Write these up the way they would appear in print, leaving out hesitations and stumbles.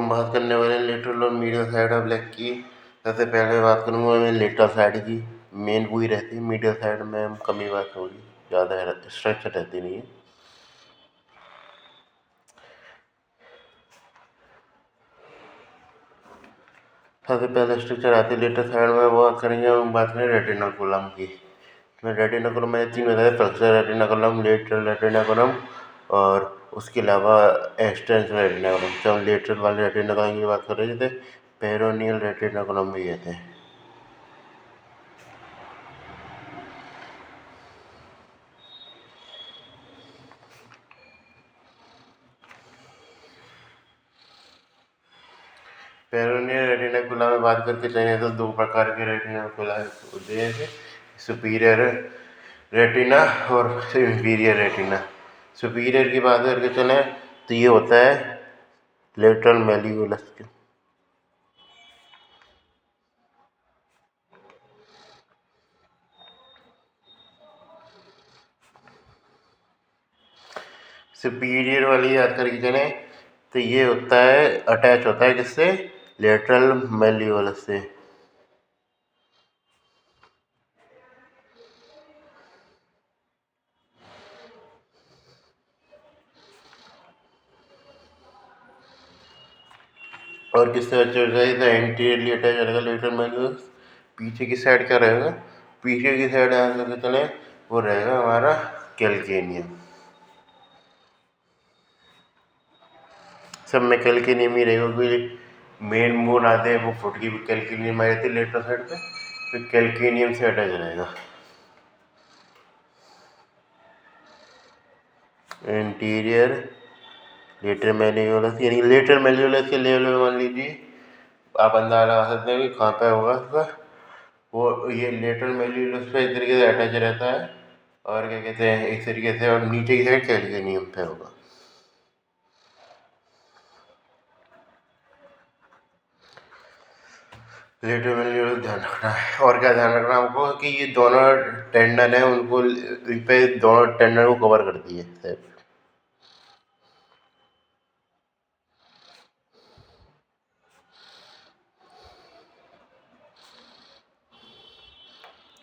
हम बात करने वाले हैं लेटरल और मीडियल साइड ऑफ लेग की। सबसे पहले बात करूँगा मैं लेटरल साइड की। मेन वही रहती है, मीडियल साइड में कम ही बात होगी, ज़्यादा स्ट्रक्चर रहती नहीं है। सबसे पहले स्ट्रक्चर आती है लेटरल साइड में, बात करेंगे हम, बात करें रेटिना कोलम की। रेटिना कोलम में 3 होता है, flexor retinaculum, lateral retinaculum और उसके अलावा एक्सटेंशन रेटिना कोलम। जब हम लेटरल वाले रेटिना कोलम की बात कर रहे थे, पेरोनियल रेटिना कोलम भी कहते हैं। पेरोनियल रेटिनाकुला में बात करके चाहिए तो 2 प्रकार के रेटिनाकुला होते हैं, सुपीरियर रेटिना और इंफीरियर रेटिना। सुपीरियर की बात करके चलें तो ये होता है लेटरल मेल्यूलस के। सुपीरियर वाली बात करके चलें तो ये होता है, अटैच होता है किससे, लेटरल मेल्यूलस से। और किससे अटैच हो जाए तो एंटीरियरली अटैच रहेगा लेटरल मेल्यूलस। पीछे की साइड क्या रहेगा, पीछे की साइड याद करके चलें वो रहेगा हमारा कैल्केनियम। सब में कैल्केनियम ही रहेगा, क्योंकि मेन बोन आते हैं वो फुट की कैल्केनियम आ जाती है लेटरल साइड पे, तो कैल्केनियम से अटैच रहेगा। इंटीरियर लेटरल मेल्यूलस, यानी लेटरल मेल्यूलस के लेवल में मान लीजिए आप अंदाजा लगा सकते हैं कि कहाँ पे होगा उसका, वो ये लेटरल मेल्यूलस पे इस तरीके से अटैच रहता है, और क्या कहते हैं इस तरीके से, और नीचे की साइड कैल्केनियम पे होगा। लेटरल मेल्यूलस ध्यान रखना है। और क्या ध्यान रखना है हमको कि ये दोनों टेंडन है उनको, इन पे दोनों टेंडन को कवर करती है।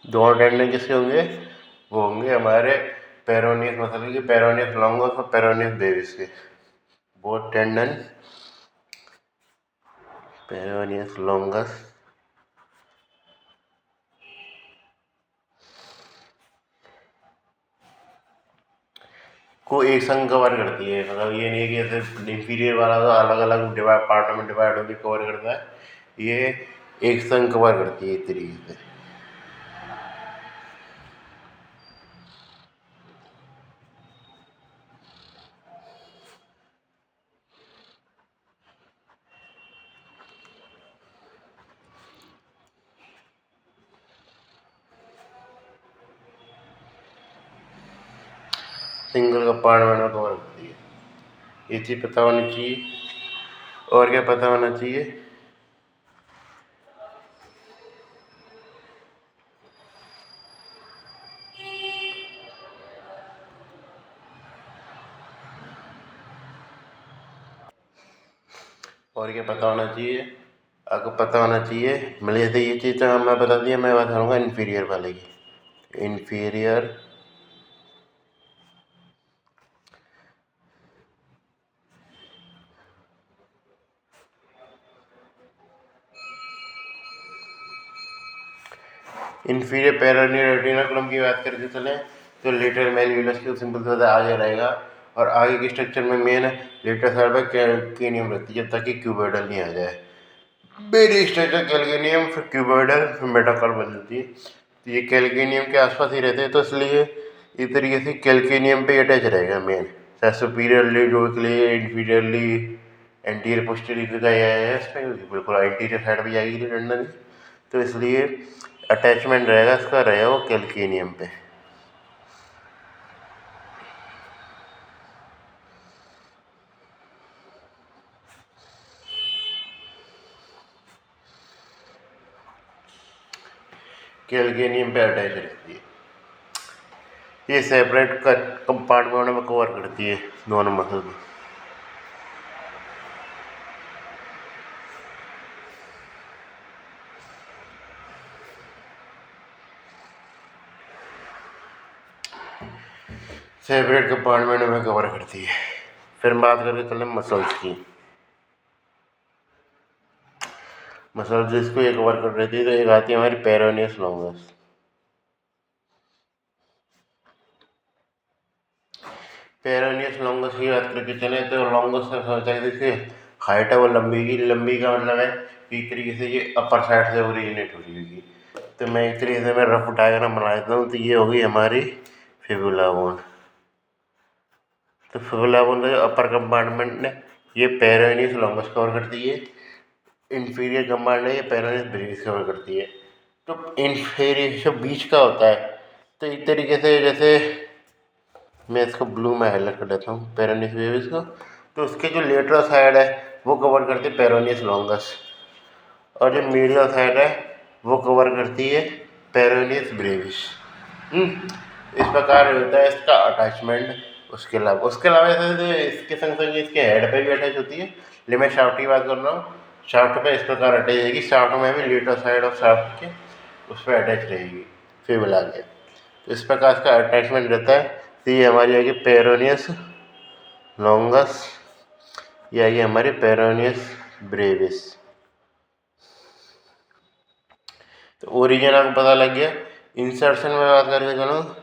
दोनों टेंडन किसके होंगे, वो होंगे हमारे पेरोनियस मसल के, पेरोनियस लॉन्गस और पेरोनियस ब्रेविस के। बोथ टेंडन, पेरोनियस लॉन्गस को एक संग कवर करती है। मतलब ये नहीं कि जैसे इंफीरियर वाला तो अलग अलग डिवाइड पार्ट में डिवाइड होकर कवर करता है, ये एक संग कवर करती है इस तरीके से। सिंगल का पार्ट में कवर करती है, ये चीज़ पता होनी चाहिए। और क्या पता होना चाहिए, और क्या पता होना चाहिए, आपको पता होना चाहिए। मतलब जैसे ये चीज़ तो मैं बता दिया, मैं बात करूँगा इन्फीरियर वाले की। इन्फीरियर इन्फीरियर पेरोनियल रेटिनाकुलम की बात करके चलें तो लेटरल मेल्यूलस की सिंपल से आगे रहेगा, और आगे के स्ट्रक्चर में मेन लेटर साइड पर कैल्केनियम रहती है, जब तक कि क्यूबोइडल नहीं आ जाए। मेरी स्ट्रक्चर कैल्केनियम फिर क्यूबोइडल फिर मेटाकार्प बन जाती है। तो ये कैल्केनियम के आसपास ही रहते हैं, तो इसलिए इस तरीके से कैल्केनियम पे अटैच रहेगा मेन, चाहे सुपीरियरली जो के लिए इंफीरियरली एंटीरियर पोस्टीरियर का है इस पर, बिल्कुल एंटीरियर साइड भी जाएगी रिडंडेंसी, तो इसलिए अटैचमेंट रहेगा इसका, रहेगा वो कैल्केनियम पे। कैल्केनियम पे अटैच रहती है, ये सेपरेट कंपार्टमेंट में कवर करती है दोनों मसल को। सेपरेट कंपार्टमेंट में कवर करती है। फिर बात करके चलें मसल्स की। मसल्स जिसको ये कवर कर रही थी, तो एक आती है हमारी पेरोनियस लॉन्गस। पेरोनियस लॉन्गस की बात करके चले तो लॉन्गस का सोचा है जैसे हाइट है वो लंबी की, लंबी का मतलब है कि एक तरीके से ये अपर साइड से ओरिजिनेट हो रही होगी। तो मैं एक तरीके से मैं रफ डायग्राम बना देता हूँ। तो ये होगी हमारी फिबुला बोन। तो फिबुला बोन का जो अपर कंपार्टमेंट ने ये पेरोनियस लॉन्गस कवर करती है, इन्फीरियर कंपार्टमेंट है ये पेरोनियस ब्रेविस कवर करती है। तो इन्फीरियर जो बीच का होता है, तो एक तरीके से जैसे मैं इसको ब्लू में हाईलाइट कर लेता हूँ पेरोनियस ब्रेविस को। तो उसके जो लेटरल साइड है वो कवर करती है पेरोनियस लॉन्गस, और जो मीडियल साइड है वो कवर करती है पेरोनियस ब्रेविस। इस प्रकार होता है इसका अटैचमेंट। उसके अलावा जैसे इसके संग संग इसके हेड पे भी अटैच होती है, लेकिन मैं शाफ्ट की बात कर रहा हूँ। शाफ्ट पे इस प्रकार अटैच रहेगी, शाफ्ट में भी लेटरल साइड ऑफ शाफ्ट के उस पर अटैच रहेगी फिबुला के। तो इस प्रकार इसका अटैचमेंट रहता है। तो ये हमारी आएगी पेरोनियस लॉन्गस, ये आएगी हमारी पेरोनियस ब्रेविस। तो ओरिजिन आपको पता लग गया। इंसर्शन में बात करके चलो,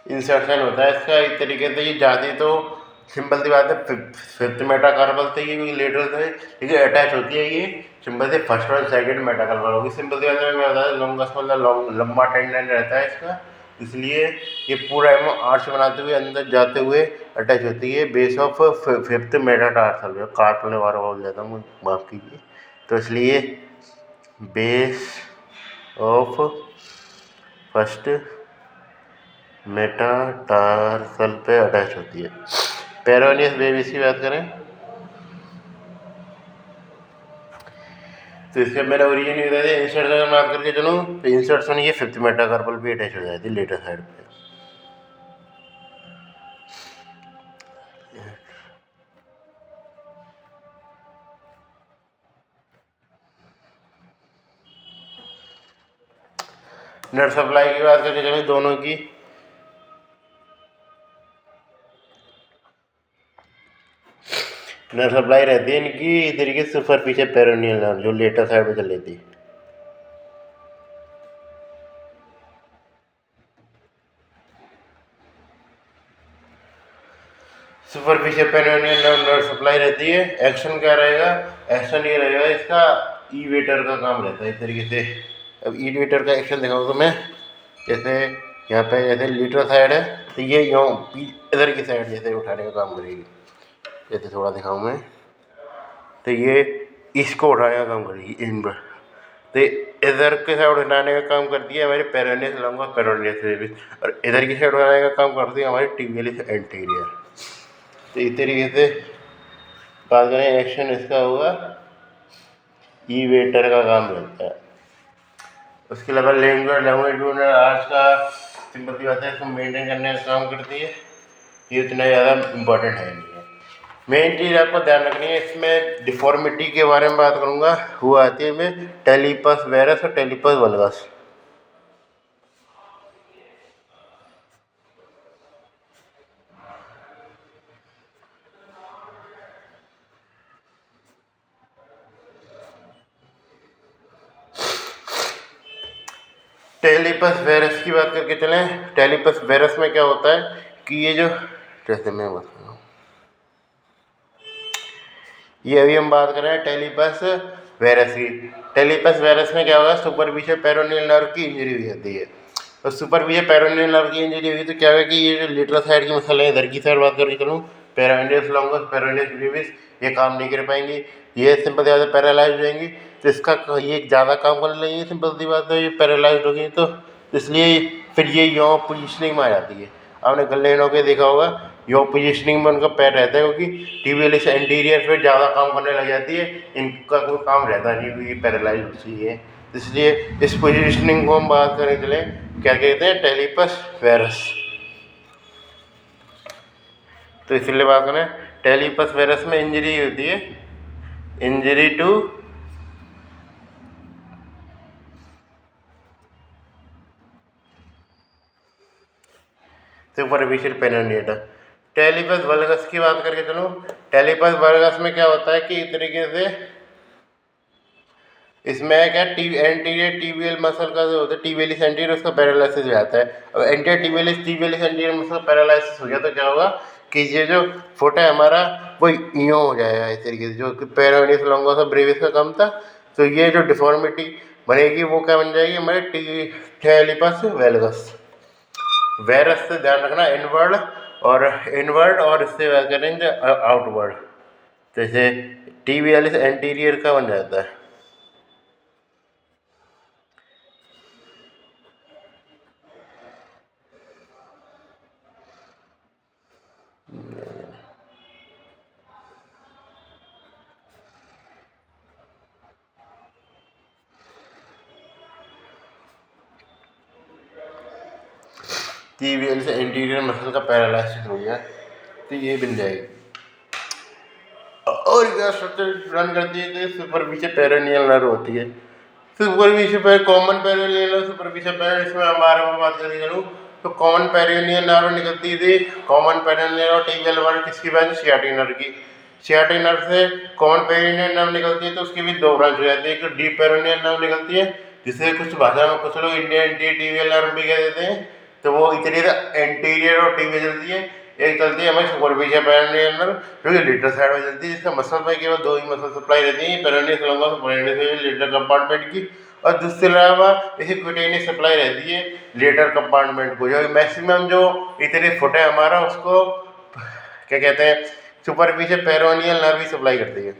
इंसर्शन होता है इसका एक तरीके से, ये जाती तो सिंपल सी बात है फिफ्थ मेटाकार्पल से, ये लेटरल से लेकिन अटैच होती है ये सिंपल से फर्स्ट और सेकंड मेटाकार्पल होगी। सिंपल सी बात है मैं बता, लॉन्गस मतलब लंबा टेंडन रहता है इसका, इसलिए ये पूरा एमो आर्च बनाते हुए अंदर जाते हुए अटैच होती है बेस ऑफ फिफ्थ मेटाटार्सल। कार्पल ने बार बोल जाता हूँ, माफ़ कीजिए। तो इसलिए बेस ऑफ फर्स्ट मेटाटार्सल पे अटैच होती है। पेरोनियस ब्रेविस की बात करें तो इसके मेरा ओरिजिन ये था, इंसर्शन में बात करके चलो तो इंसर्शन ये फिफ्थ मेटाकार्पल पे अटैच हो जाती है लेटर साइड पे। नर्व सप्लाई की बात करके चलो दोनों की, नर्व सप्लाई रहती है इनकी तरीके से सुपरफिशियल पेरोनियल नर्व जो लेटर साइड पे चल लेती है। सुपरफिशियल पेरोनियल नर्व सप्लाई रहती है। एक्शन क्या रहेगा, एक्शन ये रहेगा इसका ईवेटर का काम रहता है इस तरीके से। अब ईवेटर का एक्शन दिखाऊँ तो मैं, जैसे यहाँ पे जैसे लीटर साइड है तो ये यूँ इधर की साइड जैसे उठाने का काम करेगी। जैसे थोड़ा दिखाऊँ मैं तो ये इसको उठाने का काम करेगी इन पर, तो इधर के साइड उठाने का काम करती है हमारी पेरोनियस लॉन्गस पेरोनियस ब्रेविस, और इधर की साइड उठाने का काम करती है हमारी टिबियलिस एंटीरियर। तो इस तरीके से बात करें एक्शन इसका होगा ई वेटर का काम रहता है। उसके अलावा लैंग्वेज आर्ट्स का सिंपल सी बात है, इसको मेंटेन करने का काम करती है। ये उतना ज़्यादा इम्पोर्टेंट है नहीं है। मेन चीज़ आपको ध्यान रखनी है, इसमें डिफॉर्मिटी के बारे में बात करूँगा। वो आती है में टेलिपस वेरस और टेलिपस वल्गस। टेलिपस वेरस की बात करके चलें। टेलिपस वेरस में क्या होता है कि ये जो, जैसे मैं बता रहा हूँ, ये अभी हम बात कर रहे हैं टेलिपस वेरस की। टेलिपस वेरस में क्या होगा, सुपरफिशियल पेरोनियल नर्व की इंजरी हुई जाती है। और सुपरफिशियल पेरोनियल नर्व की इंजरी हुई तो क्या होगा कि ये जो लेटरल साइड की मसल है, इधर की साइड बात करके चलूँ, पेरोनियस लॉन्गस पेरोनियस ब्रेविस, ये काम नहीं कर पाएंगी, ये सिंपल ज़्यादा पैरालाइज हो जाएंगी। तो इसका ये ज़्यादा काम करने लगेंगे, सिंपल सी बात है ये पैरालाइज हो गई तो इसलिए फिर ये यों पोजिशनिंग में आ जाती है। आपने गलेनों के देखा होगा यो पोजिशनिंग में उनका पैर रहता है, क्योंकि टिबियलिस एंटीरियर पे ज़्यादा काम करने लग जाती है, इनका कोई काम रहता नहीं क्योंकि पैरालाइज होती है। इसलिए इस पोजिशनिंग को हम बात करें चले क्या कहते हैं, टेलिपस वेरस। तो इसलिए बात करें टेलिपस वेरस में इंजरी होती है, injury to superficial perineum. Talipes valgus की बात करके चलो। टेलिपस वल्गस में क्या होता है कि इस तरीके से इसमें क्या एंटीरियर टीबियल मसल का जो होता है टीबियलिस एंटीरियर, उसका पैरालिसिस हो जाता है। अब एंटीरियर टीबियलिस एंटीरियर मसल पैरालिसिस हो गया तो क्या होगा कि ये जो फुट है हमारा वो यूँ हो जाएगा इस तरीके से, जो कि पेरोनियस लॉन्गस और ब्रेविस का कम था, तो ये जो डिफॉर्मिटी बनेगी वो क्या बन जाएगी हमारे टेलिपस वेल्गस। वेरस से ध्यान रखना इनवर्ड और इससे बात करेंगे आउटवर्ड, जैसे टीबियलिस एंटीरियर का बन जाता है। टीबियल से एंटीरियर मसल का पैरालिसिस हो गया तो ये बन जाएगी। और क्या स्ट्रक्चर रन करती है तो सुपरफिशियल पेरिनियल नर्व होती है। Superficial common perineal nerve, superficial perineal, इसमें हम बारे में बात करूँ तो कॉमन पेरिनियल नर्व निकलती थी। कॉमन पेरिनियल और टीबियल वर्ड किसकी ब्रांच? सियाटिक नर्व की। सियाटिक नर्व से कॉमन पेरिनियल नर्व निकलती है तो उसकी भी दो ब्रांच हो जाती है। एक डीप पेरिनियल नर्व निकलती है जिसे कुछ भाषा में कुछ लोग इंडियन टीबियल नर्व भी कह देते हैं, तो वो इतनी एंटीरियर और टीबियल चलती है। एक चलती है हमारी सुपरफिशियल पेरिनियल नर्व जो कि लेटरल साइड में चलती है, जिसका मसल में केवल दो ही मसल सप्लाई रहती है, पेरिनियस लॉन्गस और पेरिनियस लेटरल कंपार्टमेंट की, और दूसरे अलावा इसी क्यूटेनियस सप्लाई रहती है लेटरल कंपार्टमेंट को। जो मैक्सिमम जो इतनी फुट है हमारा उसको क्या कहते हैं सुपरफिशियल पेरिनियल नर्व ही सप्लाई करती है।